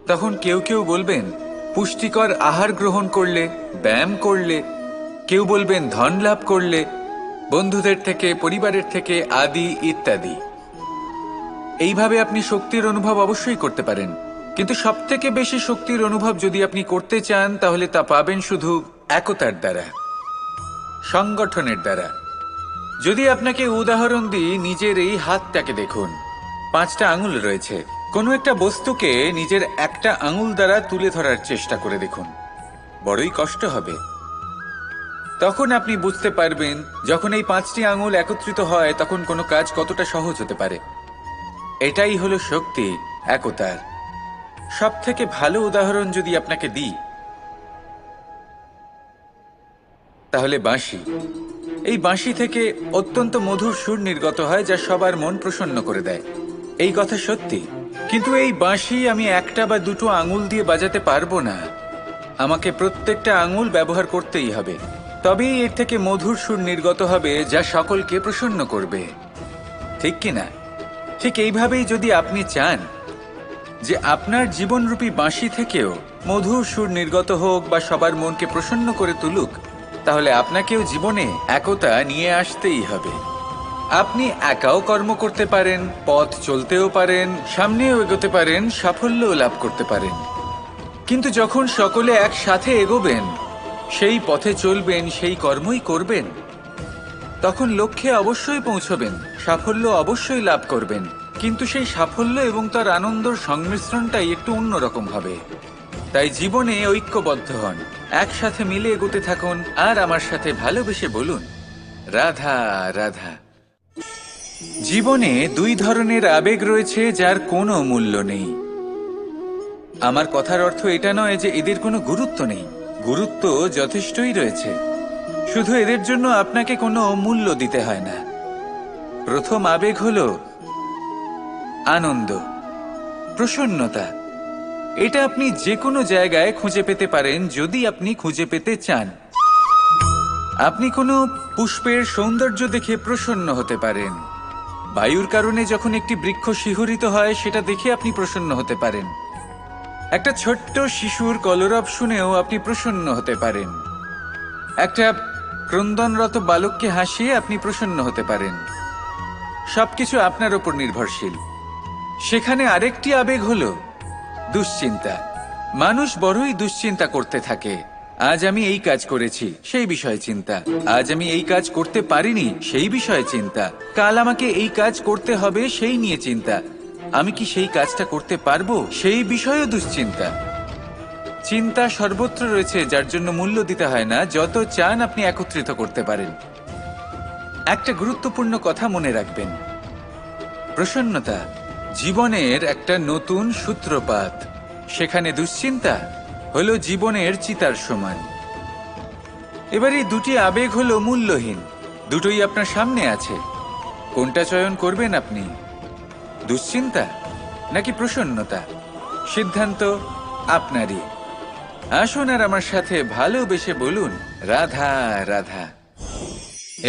তখন কেউ কেউ বলবেন পুষ্টিকর আহার গ্রহণ করলে, ব্যায়াম করলে, কেউ বলবেন ধন লাভ করলে, বন্ধুদের থেকে, পরিবারের থেকে, আদি ইত্যাদি। এইভাবে আপনি শক্তির অনুভব অবশ্যই করতে পারেন, কিন্তু সবথেকে বেশি শক্তির অনুভব যদি আপনি করতে চান তাহলে তা পাবেন শুধু একতার দ্বারা, সংগঠনের দ্বারা। যদি আপনাকে উদাহরণ দিই, নিজের এই হাতটাকে দেখুন, 5টা আঙুল রয়েছে। কোনো একটা বস্তুকে নিজের একটা আঙুল দ্বারা তুলে ধরার চেষ্টা করে দেখুন, বড়ই কষ্ট হবে। তখন আপনি বুঝতে পারবেন যখন এই 5টি আঙুল একত্রিত হয় তখন কোনো কাজ কতটা সহজ হতে পারে। এটাই হলো শক্তি, একতার। সব থেকে ভালো উদাহরণ যদি আপনাকে দিই তাহলে বাঁশি। এই বাঁশি থেকে অত্যন্ত মধুর সুর নির্গত হয় যা সবার মন প্রসন্ন করে দেয়। এই কথা সত্যি, কিন্তু এই বাঁশি আমি একটা বা দুটো আঙুল দিয়ে বাজাতে পারবো না। আমাকে প্রত্যেকটা আঙুল ব্যবহার করতেই হবে, তবেই এর থেকে মধুর সুর নির্গত হবে যা সকলকে প্রসন্ন করবে, ঠিক কিনা? ঠিক এইভাবেই যদি আপনি চান যে আপনার জীবনরূপী বাঁশি থেকেও মধুর সুর নির্গত হোক বা সবার মনকে প্রসন্ন করে তুলুক, তাহলে আপনাকেও জীবনে একতা নিয়ে আসতেই হবে। আপনি একাও কর্ম করতে পারেন, পথ চলতেও পারেন, সামনেও এগোতে পারেন, সাফল্যও লাভ করতে পারেন। কিন্তু যখন সকলে একসাথে এগোবেন, সেই পথে চলবেন, সেই কর্মই করবেন, তখন লক্ষ্যে অবশ্যই পৌঁছবেন, সাফল্য অবশ্যই লাভ করবেন। কিন্তু সেই সাফল্য এবং তার আনন্দর সংমিশ্রণটাই একটু অন্যরকম হবে। তাই জীবনে ঐক্যবদ্ধ হন, একসাথে মিলে এগোতে থাকুন, আর আমার সাথে ভালোবেসে বলুন, রাধা রাধা। জীবনে দুই ধরনের আবেগ রয়েছে যার কোনো মূল্য নেই। আমার কথার অর্থ এটা নয় যে এদের কোনো গুরুত্ব নেই, গুরুত্ব যথেষ্টই রয়েছে, শুধু এদের জন্য আপনাকে কোনো মূল্য দিতে হয় না। প্রথম আবেগ হলো আনন্দ, প্রসন্নতা। এটা আপনি যে কোনো জায়গায় খুঁজে পেতে পারেন যদি আপনি খুঁজে পেতে চান। আপনি কোনো পুষ্পের সৌন্দর্য দেখে প্রসন্ন হতে পারেন, বায়ুর কারণে যখন একটি বৃক্ষ শিহরিত হয় সেটা দেখে আপনি প্রসন্ন হতে পারেন, একটা ছোট্ট শিশুর কলরব শুনেও আপনি প্রসন্ন হতে পারেন, একটা ক্রন্দনরত বালককে হাসিয়ে আপনি প্রসন্ন হতে পারেন। সবকিছু আপনার উপর নির্ভরশীল। সেখানে আরেকটি আবেগ হলো দুশ্চিন্তা। মানুষ বড়ই দুশ্চিন্তা করতে থাকে। আজ আমি এই কাজ করেছি, সেই বিষয়ে চিন্তা। আজ আমি এই কাজ করতে পারিনি, সেই বিষয়ে চিন্তা। কাল আমাকে এই কাজ করতে হবে, সেই নিয়ে চিন্তা। আমি কি সেই কাজটা করতে পারবো, সেই বিষয়েও দুশ্চিন্তা। চিন্তা সর্বত্র রয়েছে, যার জন্য মূল্য দিতে হয় না। যত চান আপনি একত্রিত করতে পারেন। একটা গুরুত্বপূর্ণ কথা মনে রাখবেন, প্রসন্নতা জীবনের একটা নতুন সূত্রপাত। সেখানে দুশ্চিন্তা হলো জীবনের চিতার সমান। এবার এই দুটি আবেগ হলো মূল্যহীন, দুটোই আপনার সামনে আছে। কোনটা চয়ন করবেন আপনি, দুশ্চিন্তা নাকি প্রসন্নতা? সিদ্ধান্ত আপনারই। আসুন আর আমার সাথে ভালোবেসে বলুন, রাধা রাধা।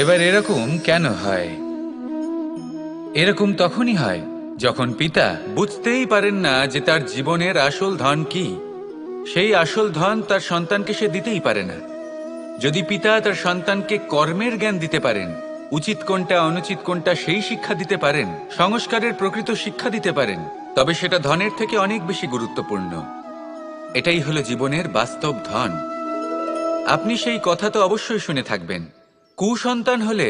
এবার এরকম কেন হয়? এরকম তখনই হয় যখন পিতা বুঝতেই পারেন না যে তার জীবনের আসল ধন কি। সেই আসল ধন তার সন্তানকে সে দিতেই পারে না। যদি পিতা তার সন্তানকে কর্মের জ্ঞান দিতে পারেন, উচিত কোনটা অনুচিত কোনটা সেই শিক্ষা দিতে পারেন, সংস্কারের প্রকৃত শিক্ষা দিতে পারেন, তবে সেটা ধনের থেকে অনেক বেশি গুরুত্বপূর্ণ। এটাই হলো জীবনের বাস্তব ধন। আপনি সেই কথা তো অবশ্যই শুনে থাকবেন, কুসন্তান হলে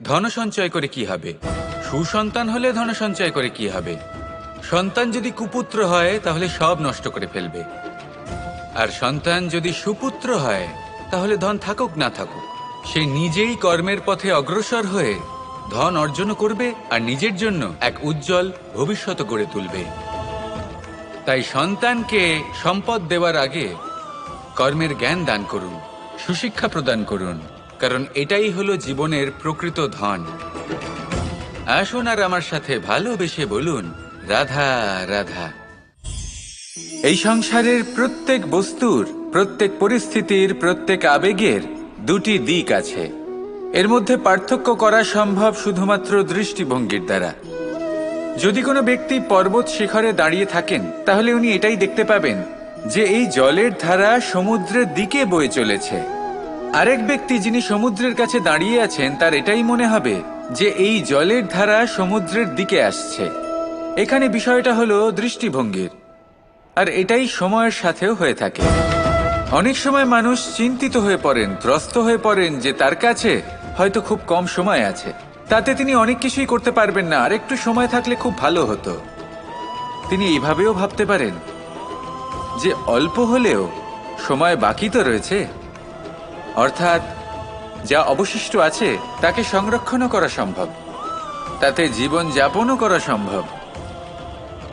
ধন সঞ্চয় করে কি হবে, সুসন্তান হলে ধন সঞ্চয় করে কি হবে। সন্তান যদি কুপুত্র হয় তাহলে সব নষ্ট করে ফেলবে, আর সন্তান যদি সুপুত্র হয় তাহলে ধন থাকুক না থাকুক সে নিজেই কর্মের পথে অগ্রসর হয়ে ধন অর্জন করবে আর নিজের জন্য এক উজ্জ্বল ভবিষ্যৎ গড়ে তুলবে। তাই সন্তানকে সম্পদ দেওয়ার আগে কর্মের জ্ঞান দান করুন, সুশিক্ষা প্রদান করুন, কারণ এটাই হলো জীবনের প্রকৃত ধন। আসুন আর আমার সাথে ভালোবেসে বলুন, রাধা রাধা। এই সংসারের প্রত্যেক বস্তুর, প্রত্যেক পরিস্থিতির, প্রত্যেক আবেগের দুটি দিক আছে। এর মধ্যে পার্থক্য করা সম্ভব শুধুমাত্র দৃষ্টিভঙ্গির দ্বারা। যদি কোনো ব্যক্তি পর্বত শিখরে দাঁড়িয়ে থাকেন তাহলে উনি এটাই দেখতে পাবেন যে এই জলের ধারা সমুদ্রের দিকে বয়ে চলেছে। আরেক ব্যক্তি যিনি সমুদ্রের কাছে দাঁড়িয়ে আছেন তার এটাই মনে হবে যে এই জলের ধারা সমুদ্রের দিকে আসছে। এখানে বিষয়টা হলো দৃষ্টিভঙ্গির, আর এটাই সময়ের সাথেও হয়ে থাকে। অনেক সময় মানুষ চিন্তিত হয়ে পড়েন, ত্রস্ত হয়ে পড়েন যে তার কাছে হয়তো খুব কম সময় আছে, তাতে তিনি অনেক কিছুই করতে পারবেন না, আর একটু সময় থাকলে খুব ভালো হতো। তিনি এইভাবেও ভাবতে পারেন যে অল্প হলেও সময় বাকি তো রয়েছে, অর্থাৎ যা অবশিষ্ট আছে তাকে সংরক্ষণও করা সম্ভব, তাতে জীবন যাপনও করা সম্ভব।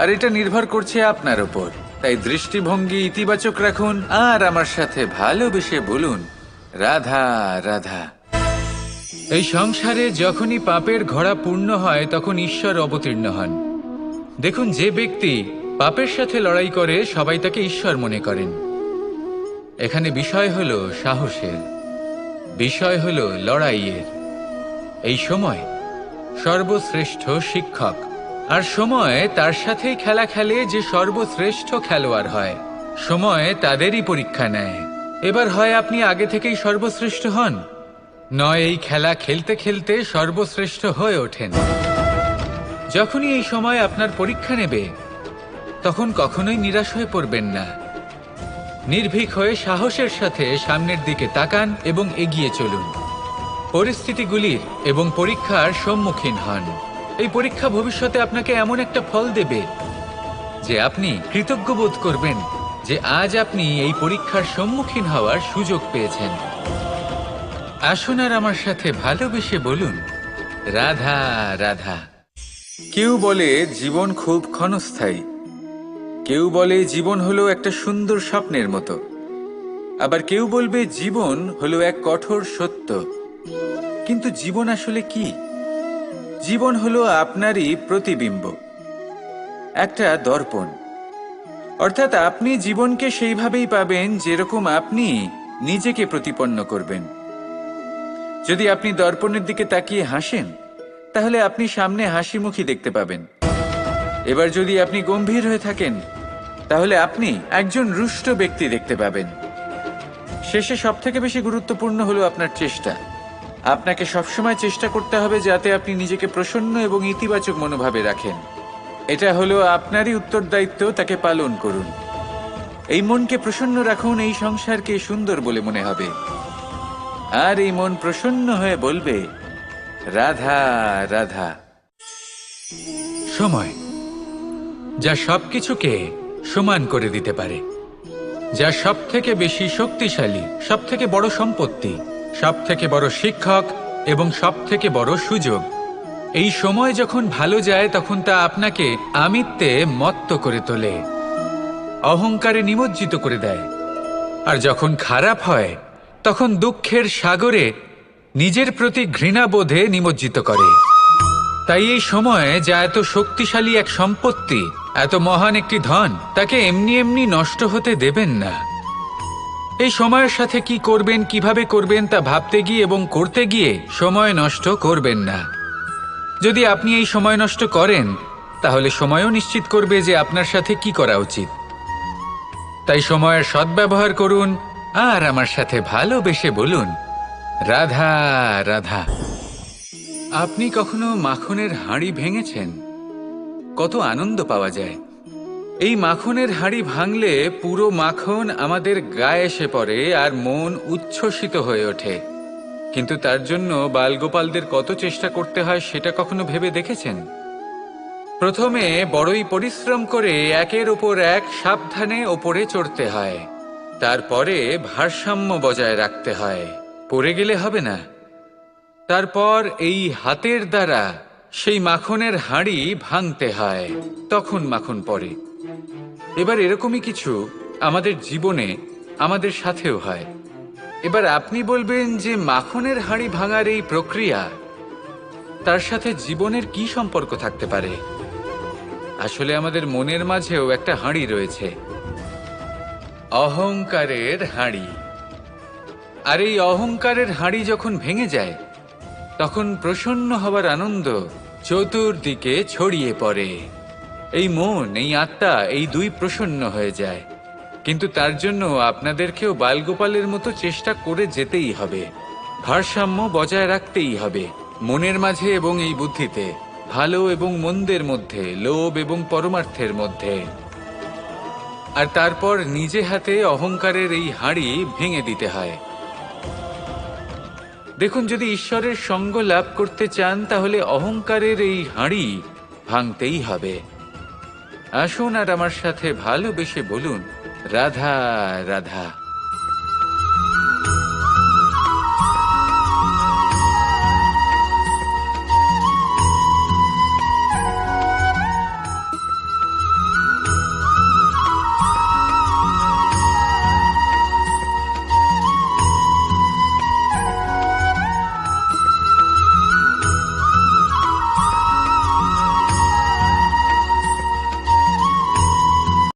আর এটা নির্ভর করছে আপনার উপর। তাই দৃষ্টিভঙ্গি ইতিবাচক রাখুন আর আমার সাথে ভালোবেসে বলুন, রাধা রাধা। এই সংসারে যখনই পাপের ঘোড়া পূর্ণ হয় তখন ঈশ্বর অবতীর্ণ হন। দেখুন, যে ব্যক্তি পাপের সাথে লড়াই করে সবাই তাকে ঈশ্বর মনে করেন। এখানে বিষয় হলো সাহসের, বিষয় হলো লড়াইয়ের। এই সময় সর্বশ্রেষ্ঠ শিক্ষক, আর সময় তার সাথেই খেলা খেলে যে সর্বশ্রেষ্ঠ খেলোয়াড় হয়। সময় তাদেরই পরীক্ষা নেয়। এবার হয় আপনি আগে থেকেই সর্বশ্রেষ্ঠ হন, নয় এই খেলা খেলতে খেলতে সর্বশ্রেষ্ঠ হয়ে ওঠেন। যখনই এই সময় আপনার পরীক্ষা নেবে তখন কখনোই নিরাশ হয়ে পড়বেন না। নির্ভীক হয়ে সাহসের সাথে সামনের দিকে তাকান এবং এগিয়ে চলুন। পরিস্থিতিগুলির এবং পরীক্ষার সম্মুখীন হন। এই পরীক্ষা ভবিষ্যতে আপনাকে এমন একটা ফল দেবে যে আপনি কৃতজ্ঞ বোধ করবেন যে আজ আপনি এই পরীক্ষার সম্মুখীন হওয়ার সুযোগ পেয়েছেন। আসুন আর আমার সাথে ভালোবেসে বলুন, রাধা রাধা। কেউ বলে জীবন খুব ক্ষণস্থায়ী, কেউ বলে জীবন হলো একটা সুন্দর স্বপ্নের মতো, আবার কেউ বলবে জীবন হলো এক কঠোর সত্য। কিন্তু জীবন আসলে কি? জীবন হলো আপনারই প্রতিবিম্ব, একটা দর্পণ। অর্থাৎ আপনি জীবনকে সেইভাবেই পাবেন যেরকম আপনি নিজেকে প্রতিপন্ন করবেন। যদি আপনি দর্পণের দিকে তাকিয়ে হাসেন তাহলে আপনি সামনে হাসি মুখী দেখতে পাবেন। এবার যদি আপনি গম্ভীর হয়ে থাকেন তাহলে আপনি একজন রুষ্ট ব্যক্তি দেখতে পাবেন। শেষে সবথেকে বেশি গুরুত্বপূর্ণ হলো আপনার চেষ্টা। আপনাকে সবসময় চেষ্টা করতে হবে যাতে আপনি নিজেকে প্রসন্ন এবং ইতিবাচক মনোভাবে রাখেন। এটা হলো আপনারই উত্তরদায়িত্ব, তাকে পালন করুন। এই মনকে প্রসন্ন রাখুন, এই সংসারকে সুন্দর বলে মনে হবে। আর এই মন প্রসন্ন হয়ে বলবে, রাধা রাধা। সময় যা সবকিছুকে সমান করে দিতে পারে, যা সব থেকে বেশি শক্তিশালী, সব থেকে বড় সম্পত্তি, সব থেকে বড় শিক্ষক এবং সব থেকে বড় সুযোগ। এই সময় যখন ভালো যায় তখন তা আপনাকে আমিত্বে মত্ত করে তোলে, অহংকারে নিমজ্জিত করে দেয়। আর যখন খারাপ হয় তখন দুঃখের সাগরে নিজের প্রতি ঘৃণাবোধে নিমজ্জিত করে। তাই এই সময় যা এত শক্তিশালী এক সম্পত্তি, এত মহান একটি ধন, তাকে এমনি এমনি নষ্ট হতে দেবেন না। এই সময়ের সাথে কি করবেন, কিভাবে করবেন তা ভাবতে গিয়ে এবং করতে গিয়ে সময় নষ্ট করবেন না। যদি আপনি এই সময় নষ্ট করেন তাহলে সময়ও নিশ্চিত করবে যে আপনার সাথে কি করা উচিত। তাই সময়ের সদ্ব্যবহার করুন আর আমার সাথে ভালোবেসে বলুন, রাধা রাধা। আপনি কখনো মাখনের হাঁড়ি ভেঙেছেন? কত আনন্দ পাওয়া যায়। এই মাখনের হাঁড়ি ভাঙলে পুরো মাখন আমাদের গায়ে এসে পড়ে আর মন উচ্ছ্বসিত হয়ে ওঠে। কিন্তু তার জন্য বালগোপালদের কত চেষ্টা করতে হয় সেটা কখনো ভেবে দেখেছেন? প্রথমে বড়ই পরিশ্রম করে একের ওপর এক সাবধানে ওপরে চড়তে হয়, তারপরে ভারসাম্য বজায় রাখতে হয়, পড়ে গেলে হবে না। তারপর এই হাতের দ্বারা সেই মাখনের হাঁড়ি ভাঙতে হয়, তখন মাখন পড়ে। এবার এরকমই কিছু আমাদের জীবনে আমাদের সাথেও হয়। এবার আপনি বলবেন যে মাখনের হাঁড়ি ভাঙার এই প্রক্রিয়া, তার সাথে জীবনের কি সম্পর্ক থাকতে পারে? আসলে আমাদের মনের মাঝেও একটা হাঁড়ি রয়েছে, অহংকারের হাঁড়ি। আর এই অহংকারের হাঁড়ি যখন ভেঙে যায় তখন প্রসন্ন হবার আনন্দ চতুর্দিকে ছড়িয়ে পড়ে। এই মন, এই আত্মা, এই দুই প্রসন্ন হয়ে যায়। কিন্তু তার জন্য আপনাদেরকেও বালগোপালের মতো চেষ্টা করে যেতেই হবে, ভারসাম্য বজায় রাখতেই হবে মনের মাঝে এবং এই বুদ্ধিতে, ভালো এবং মন্দের মধ্যে, লোভ এবং পরমার্থের মধ্যে। আর তারপর নিজে হাতে অহংকারের এই হাঁড়ি ভেঙে দিতে হয়। দেখুন, যদি ঈশ্বরের সঙ্গ লাভ করতে চান তাহলে অহংকারের এই হাঁড়ি ভাঙতেই হবে। আসুন আর আমার সাথে ভালোবেসে বলুন, রাধা রাধা।